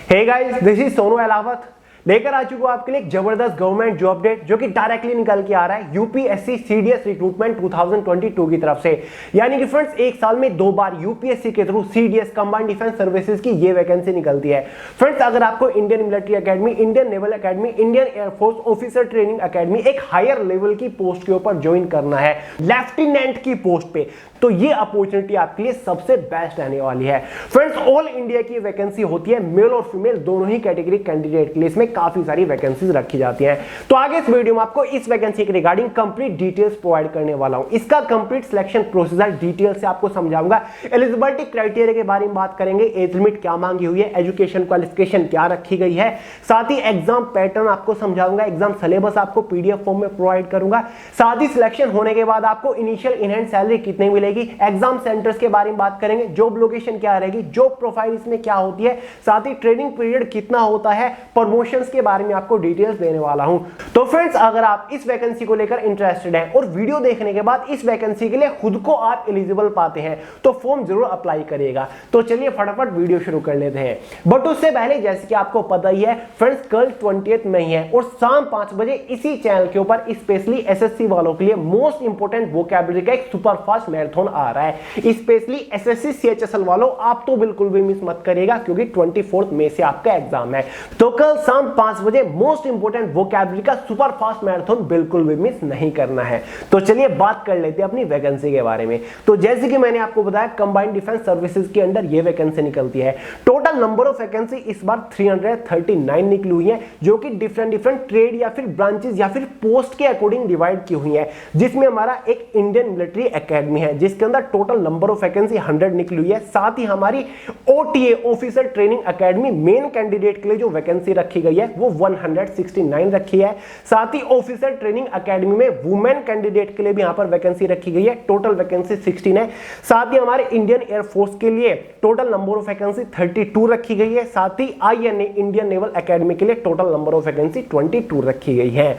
Hey guys, this is Sonu Alawat लेकर आ चुका हूं आपके लिए एक जबरदस्त गवर्नमेंट जॉब अपडेट जो कि डायरेक्टली निकल के आ रहा है यूपीएससी सीडीएस रिक्रूटमेंट 2022 की तरफ से। यानी कि फ्रेंड्स, एक साल में 2 बार यूपीएससी के through CDS combined defence services की ये वैकेंसी निकलती है। फ्रेंड्स, अगर आपको Indian military academy, Indian naval academy, Indian air force officer training academy एक हायर लेवल की पोस्ट के ऊपर ज्वाइन करना है, लेफ्टिनेंट की पोस्ट पे, तो ये अपॉर्चुनिटी आपके लिए सबसे बेस्ट रहने वाली है। फ्रेंड्स, ऑल इंडिया की वैकेंसी होती है, मेल और फीमेल दोनों ही कैटेगरी कैंडिडेट के लिए इसमें काफी सारी वैकेंसीज रखी जाती हैं। तो आगे इस वीडियो में आपको इस वैकेंसी के रिगार्डिंग कंप्लीट डिटेल्स प्रोवाइड करने वाला हूं। इसका कंप्लीट सिलेक्शन प्रोसीजर डिटेल से आपको समझाऊंगा। एलिजिबिलिटी क्राइटेरिया के बारे में बात करेंगे, एज लिमिट क्या मांगी हुई है, एजुकेशन क्वालिफिकेशन क्या रखी गई है, साथ ही एग्जाम पैटर्न आपको समझाऊंगा, एग्जाम सिलेबस आपको पीडीएफ फॉर्म में प्रोवाइड करूंगा, साथ ही सिलेक्शन होने के बाद आपको इनिशियल इन हैंड सैलरी कितनी मिलेगी, एग्जाम सेंटर्स के बारे में बात करेंगे, जॉब लोकेशन क्या रहेगी, जॉब प्रोफाइल इसमें क्या होती है, साथ ही ट्रेनिंग पीरियड कितना होता है, प्रमोशंस के बारे में आपको डिटेल्स देने वाला हूं। तो फ्रेंड्स, अगर आप इस वैकेंसी को लेकर इंटरेस्टेड हैं और वीडियो देखने के बाद इस वैकेंसी के लिए खुद को आप एलिजिबल पाते हैं तो फॉर्म जरूर अप्लाई करिएगा। तो चलिए फटाफट वीडियो शुरू कर लेते हैं। बट उससे पहले, जैसे कि आपको पता ही है फ्रेंड्स, कल 20 मई है और शाम 5 बजे इसी चैनल के ऊपर स्पेशली एसएससी वालों के लिए मोस्ट इंपोर्टेंट वोकैबुलरी का एक सुपर फास्ट मैराथन आ रहा है। स्पेशली एसएससी सीएचएसएल वालों, आप तो बिल्कुल भी मिस मत करिएगा क्योंकि 24 मई से आपका एग्जाम है। तो कल शाम 5 बजे मोस्ट इंपोर्टेंट वोकैबुलरी का सुपर फास्ट मैराथन बिल्कुल भी मिस नहीं करना है। तो चलिए बात कर लेते हैं अपनी वैकेंसी के बारे में। तो जैसे कि मैंने आपको बताया, कंबाइंड डिफेंस सर्विसेज के अंडर ये वैकेंसी निकलती है। टोटल नंबर ऑफ वैकेंसी इस बार 339 निकली हुई है, जो कि डिफरेंट ट्रेड या फिर ब्रांचेस या फिर पोस्ट के अकॉर्डिंग डिवाइड की हुई है, जिसमें हमारा एक इंडियन मिलिट्री एकेडमी है जिसके अंदर टोटल नंबर ऑफ वैकेंसी 100 निकली हुई है। साथ ही हमारी OTA officer training academy main candidate के लिए जो वैकेंसी रखी गई है वो 169 रखी है। साथ ही ऑफिसर ट्रेनिंग एकेडमी में वुमेन कैंडिडेट के लिए भी यहां पर वैकेंसी रखी गई है, टोटल वैकेंसी 16 है। साथ ही हमारे इंडियन एयरफोर्स के लिए टोटल नंबर ऑफ वैकेंसी 32 रखी गई है। साथ ही आईएनए इंडियन नेवल एकेडमी के लिए टोटल नंबर ऑफ वैकेंसी 22 रखी गई है।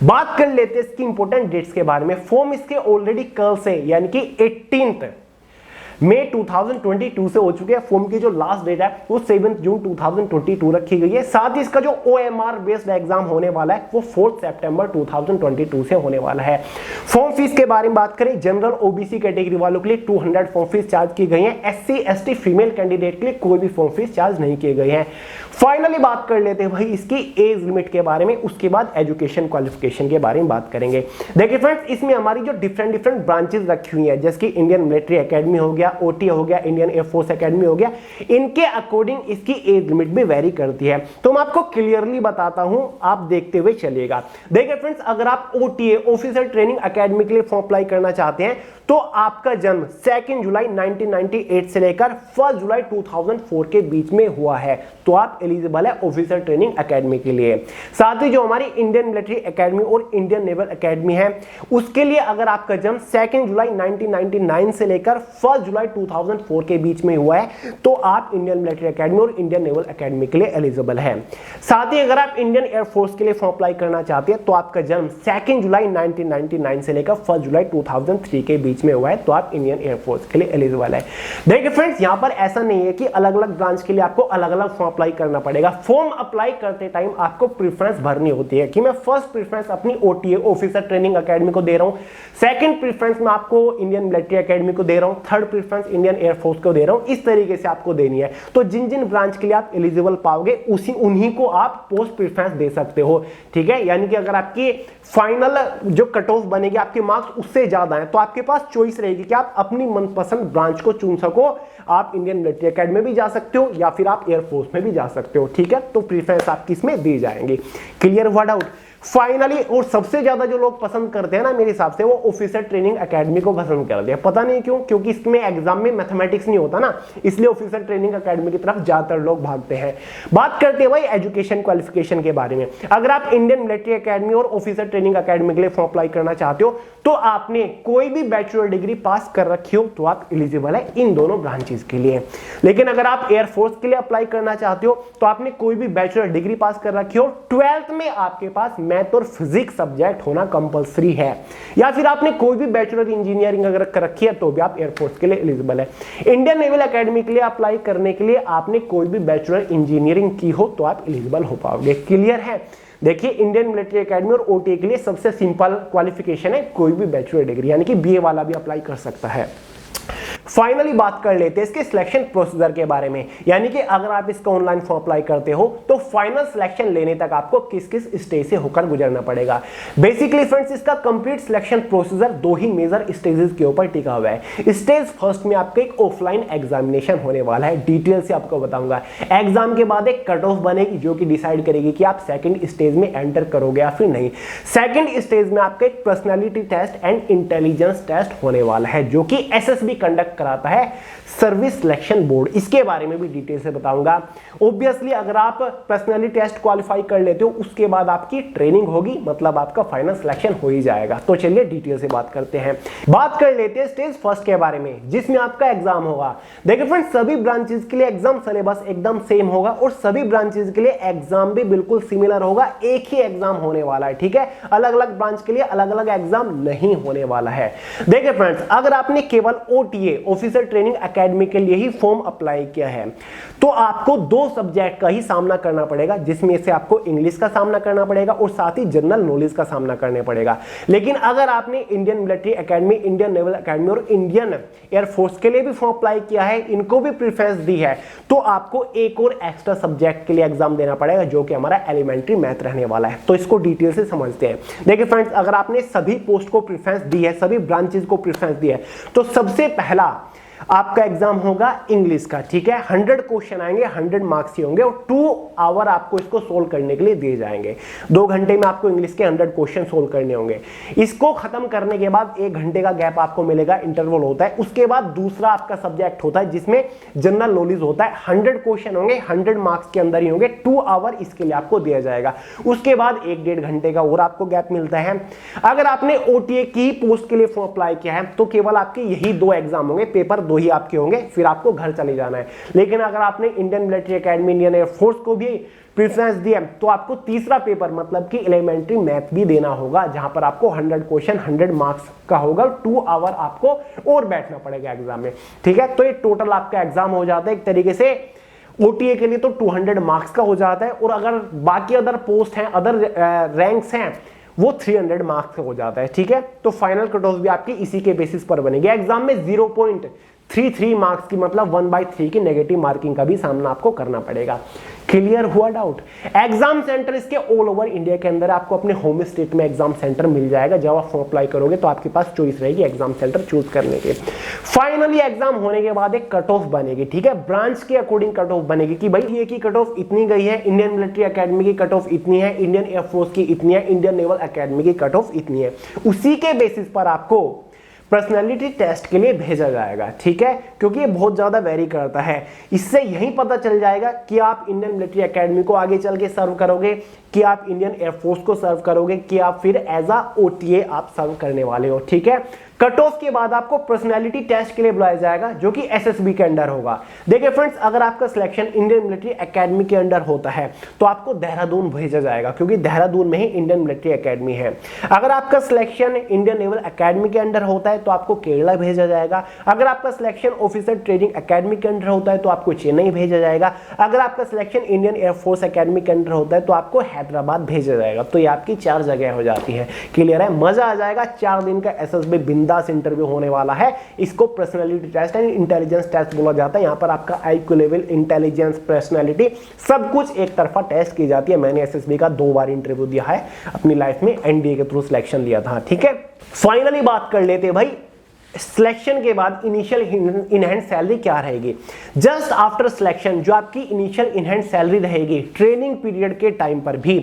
बात कर लेते हैं इसकी इंपोर्टेंट डेट्स के बारे में। फॉर्म इसके ऑलरेडी कल से यानी कि 18 मई 2022 से हो चुके हैं। फॉर्म की जो लास्ट डेट है वो 7 जून 2022 रखी गई है। साथ ही इसका जो ओएमआर बेस्ड एग्जाम होने वाला है वो 4 सितंबर 2022 से होने वाला है। फॉर्म फीस के बारे में बात करें, जनरल ओबीसी कैटेगरी वालों के लिए 200 फॉर्म फीस चार्ज की गई है। एससी एसटी फीमेल कैंडिडेट के लिए कोई भी फॉर्म फीस चार्ज नहीं किए गए हैं। फाइनली बात कर लेते हैं भाई इसकी एज लिमिट के बारे में, उसके बाद एजुकेशन क्वालिफिकेशन के बारे में बात करेंगे। देखिए फ्रेंड्स, इसमें हमारी जो डिफरेंट ब्रांचेस रखी हुई है, जैसे कि इंडियन मिलिट्री एकेडमी हो गया, ओटी हो गया, इंडियन एयरफोर्स एकेडमी हो गया, इनके अकॉर्डिंग इसकी एज लिमिट भी वेरी करती है। तो मैं आपको क्लियरली बताता हूं, आप देखते हुए चलिएगा। देखिए फ्रेंड्स, अगर आप ओटीए ऑफिसर ट्रेनिंग एकेडमी के लिए फॉर्म अप्लाई करना चाहते हैं तो आपका जन्म 2 जुलाई 1998 से लेकर 1 जुलाई 2004 के बीच में हुआ है तो आप एलिजिबल है ऑफिसर ट्रेनिंग एकेडमी के लिए। साथ ही जो हमारी इंडियन मिलिट्री एकेडमी और इंडियन नेवल एकेडमी है उसके लिए अगर आपका जन्म 2 जुलाई 1999 से लेकर 1 जुलाई 2004 के बीच में हुआ है तो आप इंडियन मिलिट्री एकेडमी और इंडियन नेवल एकेडमी के लिए एलिजिबल है। साथ ही अगर आप इंडियन एयरफोर्स के लिए फॉर्म अप्लाई करना चाहते हैं तो आपका जन्म 2 जुलाई 1999 से लेकर 1 जुलाई 2003 के बीच में हुआ है तो आप इंडियन एयरफोर्स के लिए एलिजिबल है। देखिए फ्रेंड्स, यहां पर ऐसा नहीं है कि अलग अलग ब्रांच के लिए आपको अलग अलग फॉर्म अप्लाई करना पड़ेगा। फॉर्म अप्लाई करते टाइम आपको प्रेफरेंस भरनी होती है कि मैं फर्स्ट प्रेफरेंस अपनी ओटीए ऑफिसर ट्रेनिंग एकेडमी को दे रहा हूं, सेकंड प्रेफरेंस मैं आपको इंडियन मिलिट्री एकेडमी को दे रहा हूं, थर्ड प्रेफरेंस इंडियन एयरफोर्स को दे रहा हूं। इस तरीके से आपको देनी है। तो जिन जिन ब्रांच के लिए आप एलिजिबल पाओगे उन्हीं को आप पोस्ट प्रेफरेंस दे सकते हो, ठीक है। यानी कि अगर आपकी फाइनल जो कट ऑफ बनेगी, आपके मार्क्स उससे ज्यादा है तो आपके पास चॉइस रहेगी कि आप अपनी मनपसंद ब्रांच को चुन सको। आप इंडियन मिलिट्री एकेडमी में भी जा सकते हो या फिर आप एयरफोर्स में भी जा सकते हो, ठीक है। तो प्रेफरेंस आपकी इसमें दी जाएंगी। क्लियर हुआ डाउट? फाइनली, और सबसे ज्यादा जो लोग पसंद करते हैं ना मेरे हिसाब से, वो ऑफिसर ट्रेनिंग एकेडमी को पसंद करते हैं। पता नहीं क्यों, क्योंकि इसमें एग्जाम में मैथमेटिक्स नहीं होता ना, इसलिए ऑफिसर ट्रेनिंग एकेडमी की तरफ ज्यादातर लोग भागते हैं। बात करते हैं भाई एजुकेशन क्वालिफिकेशन के बारे में। अगर आप इंडियन मिलिट्री एकेडमी और ऑफिसर ट्रेनिंग एकेडमी के लिए फॉर्म अप्लाई करना चाहते हो तो आपने कोई भी बैचलर डिग्री पास कर रखी हो तो आप एलिजिबल है इन दोनों ब्रांचेस के लिए। लेकिन अगर आप एयरफोर्स के लिए अप्लाई करना चाहते हो तो आपने कोई भी बैचलर डिग्री पास कर रखी हो, 12th में आपके पास मैथ और फिजिक्स सब्जेक्ट होना कंपलसरी है, या फिर आपने कोई भी बैचलर इंजीनियरिंग अगर कर रखी है तो भी आप एयरफोर्स के लिए एलिजिबल है। इंडियन नेवल एकेडमी के लिए अप्लाई करने के लिए आपने कोई भी बैचलर इंजीनियरिंग की हो तो आप एलिजिबल हो पाओगे। क्लियर है? देखिए, इंडियन मिलिट्री एकेडमी और ओटीए के लिए सबसे सिंपल क्वालिफिकेशन है कोई भी बैचलर डिग्री, यानी कि बीए वाला भी अप्लाई कर सकता है। फाइनली बात कर लेते हैं इसके सिलेक्शन प्रोसीजर के बारे में, यानी कि अगर आप इसका ऑनलाइन फॉर्म अप्लाई करते हो तो फाइनल सिलेक्शन लेने तक आपको किस किस स्टेज से होकर गुजरना पड़ेगा। बेसिकली फ्रेंड्स, इसका कंप्लीट सिलेक्शन प्रोसीजर दो ही मेजर स्टेजेस के ऊपर टिका हुआ है। स्टेज फर्स्ट में आपका एक ऑफलाइन एग्जामिनेशन होने वाला है, डिटेल से आपको बताऊंगा। एग्जाम के बाद एक कट ऑफ बनेगी जो कि डिसाइड करेगी कि आप सेकंड स्टेज में एंटर करोगे या फिर नहीं। सेकंड स्टेज में आपका एक personality test and intelligence test होने वाला है जो कि एसएसबी कंडक्ट कराता है, सर्विस सिलेक्शन बोर्ड। इसके बारे में भी डिटेल से बताऊंगा। ऑब्वियसली अगर आप पर्सनालिटी टेस्ट क्वालिफाई कर लेते हो उसके बाद आपकी ट्रेनिंग होगी, मतलब आपका फाइनल सिलेक्शन हो ही जाएगा। तो चलिए डिटेल से बात करते हैं। बात कर लेते हैं स्टेज फर्स्ट के बारे में, जिसमें आपका एग्जाम होगा। देखिए फ्रेंड्स, सभी ब्रांचेस के लिए एग्जाम सिलेबस एकदम सेम होगा और सभी ब्रांचेस के लिए एग्जाम भी बिल्कुल सिमिलर होगा। एक ही एग्जाम होने वाला है, ठीक है? अलग अलग ब्रांच के लिए अलग अलग एग्जाम नहीं होने वाला है। देखिए फ्रेंड्स, अगर आपने केवल ओटीए ऑफिसर ट्रेनिंग एकेडमी के लिए ही फॉर्म अप्लाई किया है तो आपको दो सब्जेक्ट का ही सामना करना पड़ेगा, जिसमें से आपको इंग्लिश का सामना करना पड़ेगा और साथ ही जनरल नॉलेज का सामना करना पड़ेगा। लेकिन अगर आपने Indian military academy, Indian naval academy और इंडियन एयरफोर्स के लिए भी फॉर्म अप्लाई किया है, इनको भी प्रेफरेंस दी है, तो आपको एक और एक्स्ट्रा सब्जेक्ट के लिए एग्जाम देना पड़ेगा जो कि हमारा एलिमेंट्री मैथ रहने वाला है। तो इसको डिटेल से समझते हैं। देखिए फ्रेंड्स, अगर आपने सभी पोस्ट को प्रेफरेंस दी है, सभी ब्रांचेस को प्रेफरेंस दी है, तो सबसे पहला आपका एग्जाम होगा इंग्लिश का, ठीक है? 100 क्वेश्चन आएंगे, 100 मार्क्स ही होंगे और 2 आवर आपको इसको सोल्व करने के लिए दिए जाएंगे। 2 घंटे में आपको इंग्लिश के 100 क्वेश्चन सोल्व करने होंगे। इसको खत्म करने के बाद 1 घंटे का गैप आपको मिलेगा, इंटरवल होता है। उसके बाद दूसरा आपका सब्जेक्ट होता है जिसमें जनरल नॉलेज होता है। 100 क्वेश्चन होंगे, 100 मार्क्स के अंदर ही होंगे, 2 आवर इसके लिए आपको दिया जाएगा। उसके बाद 1-1.5 घंटे का और आपको गैप मिलता है। अगर आपने ओटीए की पोस्ट के लिए फॉर्म अप्लाई किया है तो केवल आपके यही 2 एग्जाम होंगे, पेपर 2 ही आपके होंगे, फिर आपको घर चले जाना है। लेकिन अगर आपने Indian military academy, Indian air force को भी प्रेफरेंस दिया तो आपको तीसरा पेपर मतलब कि एलिमेंट्री मैथ भी देना होगा, जहां पर आपको 100 क्वेश्चन 100 मार्क्स का होगा। 2 आवर आपको और बैठना पड़ेगा एग्जाम में, ठीक है? तो ये टोटल आपका एग्जाम हो जाता है एक तरीके से ओटीए के लिए तो 200 मार्क्स का हो जाता है, और अगर बाकी अदर पोस्ट हैं, अदर रैंक्स हैं, वो 300 मार्क्स का हो जाता है, ठीक है? तो फाइनल कट ऑफ भी आपकी इसी के बेसिस पर बनेगी। एग्जाम में 0.33 मार्क्स की मतलब 1/3 की नेगेटिव मार्किंग का भी सामना आपको करना पड़ेगा। क्लियर हुआ डाउट? एग्जाम सेंटर इसके ऑल ओवर इंडिया के अंदर आपको अपने होम स्टेट में एग्जाम सेंटर मिल जाएगा। जब आप फॉर्म अप्लाई करोगे तो आपके पास चॉइस रहेगी एग्जाम सेंटर चूज करने के। फाइनली एग्जाम होने के बाद एक कट ऑफ बनेगी, ठीक है? ब्रांच के अकॉर्डिंग कट ऑफ बनेगी कि भाई ये की कट ऑफ इतनी गई है, इंडियन मिलिट्री एकेडमी की कट ऑफ इतनी है, इंडियन एयरफोर्स की इतनी है, इंडियन नेवल एकेडमी की कट ऑफ इतनी है। उसी के बेसिस पर आपको पर्सनालिटी टेस्ट के लिए भेजा जाएगा, ठीक है? क्योंकि ये बहुत ज्यादा वेरी करता है। इससे यही पता चल जाएगा कि आप इंडियन मिलिट्री एकेडमी को आगे चल के सर्व करोगे, कि आप इंडियन एयरफोर्स को सर्व करोगे, कि आप फिर एज अ ओटीए आप सर्व करने वाले हो, ठीक है? कट ऑफ के बाद आपको पर्सनालिटी टेस्ट के लिए बुलाया जाएगा जो कि एसएसबी के अंडर होगा। देखिए फ्रेंड्स, अगर आपका सिलेक्शन इंडियन मिलिट्री एकेडमी के अंडर होता है तो आपको देहरादून भेजा जाएगा, क्योंकि देहरादून में ही इंडियन मिलिट्री एकेडमी है। अगर आपका सिलेक्शन इंडियन नेवल एकेडमी के अंडर होता है तो आपको केरला भेजा जाएगा। अगर आपका सिलेक्शन ऑफिसर ट्रेनिंग एकेडमी के अंडर होता है तो आपको चेन्नई भेजा जाएगा। अगर आपका सिलेक्शन इंडियन एयरफोर्स एकेडमी के अंडर होता है तो आपको हैदराबाद भेजा जाएगा। तो ये आपकी 4 जगह हो जाती है। क्लियर है? मजा आ जाएगा। 4 दिन का एसएसबी बिंदास इंटरव्यू होने वाला है। इसको personality test and intelligence test बोला जाता है। यहाँ पर आपका आईक्यू लेवल, इंटेलिजेंस, पर्सनालिटी सब कुछ एक तरफा टेस्ट की जाती है। मैंने एसएसबी का 2 बार इंटरव्यू दिया है अपनी लाइफ में, एनडीए के थ्रू सिलेक्शन लिया था, ठीक है? फाइनली बात कर लेते हैं भाई सिलेक्शन के बाद इनिशियल इन हैंड सैलरी क्या रहेगी। जस्ट आफ्टर सिलेक्शन जो आपकी इनिशियल इन हैंड सैलरी रहेगी ट्रेनिंग पीरियड के टाइम पर भी,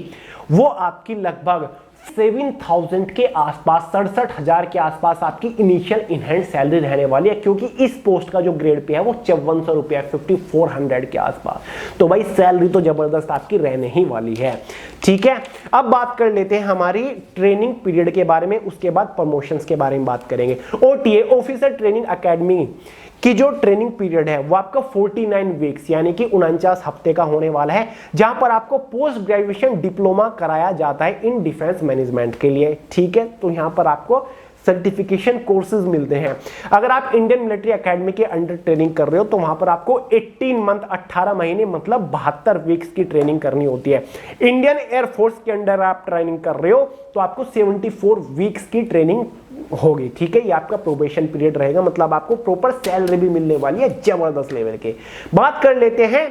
वो आपकी लगभग 7,000 के आसपास, 67,000 के आसपास आपकी इनिशियल इन हैंड सैलरी रहने वाली है, क्योंकि इस पोस्ट का जो ग्रेड पे है वो 5400 रुपया, 5400 के आसपास। तो भाई सैलरी तो जबरदस्त आपकी रहने ही वाली है, ठीक है, अब बात कर लेते हैं हमारी ट्रेनिंग पीरियड के बारे में, उसके बाद प्रमोशंस के बारे में बात करेंगे। ओटीए ऑफिसर ट्रेनिंग एकेडमी की जो ट्रेनिंग पीरियड है वो आपका 49 वीक्स यानी कि 49 हफ्ते का होने वाला है, जहां पर आपको पोस्ट ग्रेजुएशन डिप्लोमा कराया जाता है इन डिफेंस मैनेजमेंट के लिए। ठीक है, तो यहां पर आपको सर्टिफिकेशन कोर्सेज मिलते हैं। अगर आप इंडियन मिलिट्री एकेडमी के अंडर ट्रेनिंग कर रहे हो तो वहां पर आपको 18 मंथ 18 महीने मतलब 72 वीक्स की ट्रेनिंग करनी होती है। इंडियन एयरफोर्स के अंडर आप ट्रेनिंग कर रहे हो तो आपको 74 वीक्स की ट्रेनिंग होगी। ठीक है, ये आपका प्रोबेशन पीरियड रहेगा, मतलब आपको प्रॉपर सैलरी भी मिलने वाली है जबरदस्त लेवल के। बात कर लेते हैं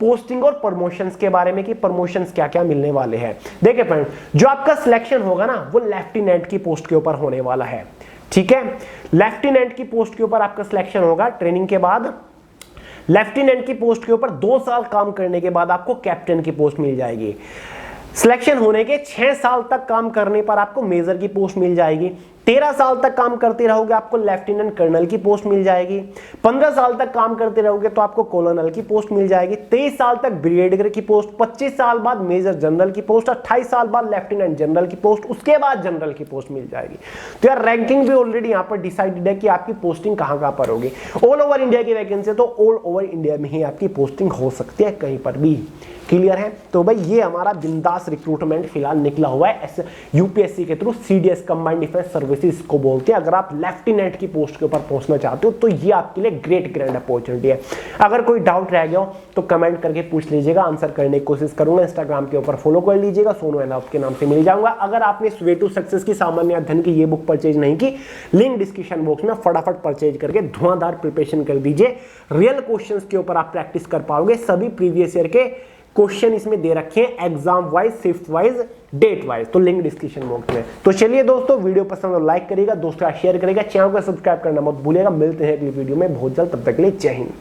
पोस्टिंग और प्रमोशंस के बारे में कि प्रमोशंस क्या क्या मिलने वाले हैं। देखिए फ्रेंड, जो आपका सिलेक्शन होगा ना वो लेफ्टिनेंट की पोस्ट के ऊपर होने वाला है। ठीक है, लेफ्टिनेंट की पोस्ट के ऊपर आपका सिलेक्शन होगा। ट्रेनिंग के बाद लेफ्टिनेंट की पोस्ट के ऊपर 2 साल काम करने के बाद आपको कैप्टन की पोस्ट मिल जाएगी। सिलेक्शन होने के 6 साल तक काम करने पर आपको मेजर की पोस्ट मिल जाएगी। 13 साल तक काम करते रहोगे आपको लेफ्टिनेंट कर्नल की पोस्ट मिल जाएगी। 15 साल तक काम करते रहोगे तो आपको कॉलोनल की पोस्ट मिल जाएगी। 23 साल तक ब्रिगेडियर की पोस्ट, 25 साल बाद मेजर जनरल की पोस्ट, 28 साल बाद लेफ्टिनेंट जनरल की पोस्ट, उसके बाद जनरल की पोस्ट मिल जाएगी। तो यार रैंकिंग भी ऑलरेडी यहाँ पर डिसाइडेड है कि आपकी पोस्टिंग कहाँ पर होगी। ऑल ओवर इंडिया की वैकेंसी तो ऑल ओवर इंडिया में ही आपकी पोस्टिंग हो सकती है, कहीं पर भी। क्लियर है? तो भाई ये हमारा बिंदास रिक्रूटमेंट फिलहाल निकला हुआ है यूपीएससी के through. CDS combined defence services को बोलते हैं। अगर आप लेफ्टिनेंट की पोस्ट के ऊपर पहुंचना चाहते हो तो ये आपके लिए ग्रेट ग्रैंड अपॉर्चुनिटी है। अगर कोई डाउट रह गया हो तो कमेंट करके पूछ लीजिएगा, आंसर करने की कोशिश करूंगा। इंस्टाग्राम के ऊपर फॉलो कर लीजिएगा, सोनू एलाउट के नाम से मिल जाऊंगा। अगर आपने वे टू सक्सेस की सामान्य अध्ययन की ये बुक परचेज नहीं की, लिंक डिस्क्रिप्शन बॉक्स में फटाफट परचेज करके धुआंधार प्रिपरेशन कर दीजिए। रियल क्वेश्चंस के ऊपर आप प्रैक्टिस कर पाओगे। सभी प्रीवियस ईयर के क्वेश्चन इसमें दे रखे हैं exam wise, shift wise, date wise, तो लिंक डिस्क्रिप्शन बॉक्स में। तो चलिए दोस्तों, वीडियो पसंद हो लाइक करिएगा, दोस्तों शेयर करिएगा, चैनल को सब्सक्राइब करना मत भूलिएगा। मिलते हैं अगली वीडियो में बहुत जल्द, तब तक के लिए जय हिंद।